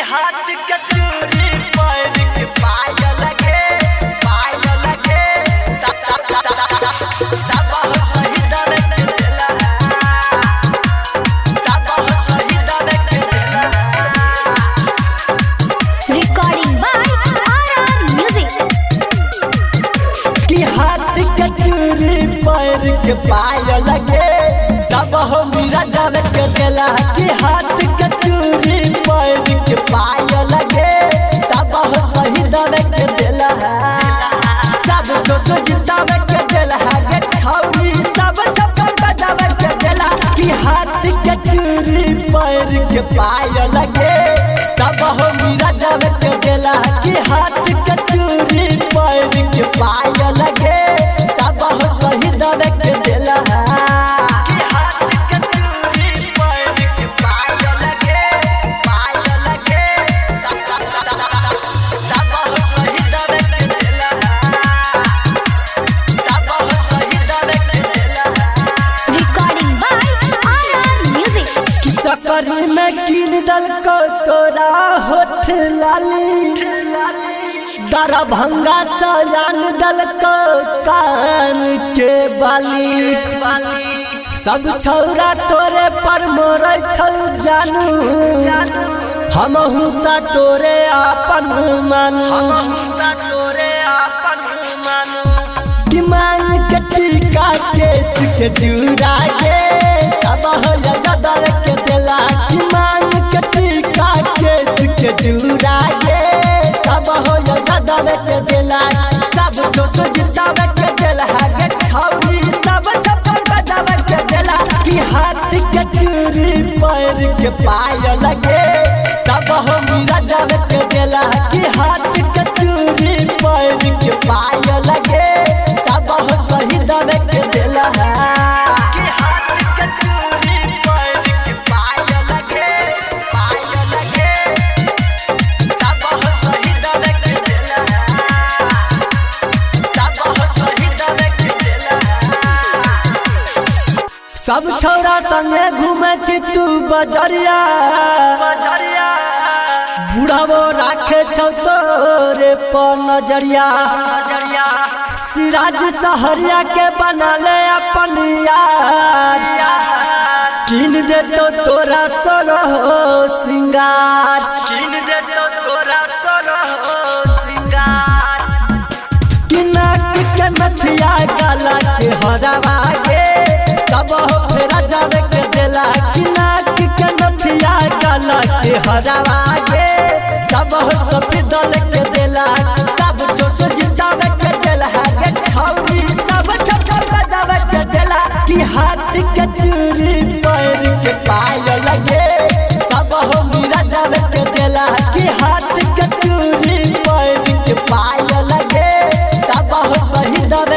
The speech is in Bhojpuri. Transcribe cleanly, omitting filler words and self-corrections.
हाथ के चूड़ी पैर के पायल लगे सब सही दर के दिला सब सही दर के दिला। Recording by RR Music. कि हाथ के चूड़ी पैर के पायल लगे सब मेरा दर के दिला। कि हाथ के चूड़ी पैर के पायल लगे सब सही दर के दिला। सब जो जितावे के दिला गे छौरी सब बजावे के दिला। कि हाथ के चूड़ी पैर के पायल लगे सब मेरा दर के दिला। कि हाथ के चूड़ी पैर के पायल लगे सब सही दर के दिला। कि हाथ के चूड़ी पैर के पायल लगे सब सही दर के दिला सब सही दर के दिला। Recording by RR Music. कि सकरी में कीन दल को तोरा होठ लाली दरभंगा सजान दल को कान के बाली। सब छौरा तोरे पर मोरे छौ जानू हमहू ता तोरे आपन मानू कि मांग के टीका केस के जुड़ा गे सब जदर के दिला। कि मांग के टीका केस के जुड़ा गे सब जदर के दिला। सब जो जितावे के दिला गे छौरी सब बजावे के दिला। कि हाथ के चूड़ी पैर के पायल लगे सब मेरा दर के दिला। कि हाथ के चूड़ी पैर के पायल लगे सब सही दर के दिला। कि हाथ के चूड़ी पैर के पायल लगे सब सही दर के दिला सब सही दर के दिला। सब छौरा संगे घूमे छी तू बजरिया बुढ़ावो राखे छौ तोरे पर नजरिया। सिराज सहरिया के बना ले अपन यार कीन दे तो तोरा सोरो सिंगार कि नाक के नथिया गला के हरवा गे सब फेरा जावे के दिला। कि नाक के नथिया गला के हरवा गे सब दल के दिला। सब जो जितावे के दिला गे छौरी सब बजावे के दिला। कि हाथ के चूड़ी पैर के पायल लगे सब मेरा दर के दिला। कि हाथ के चूड़ी पैर के पायल लगे सब सही दर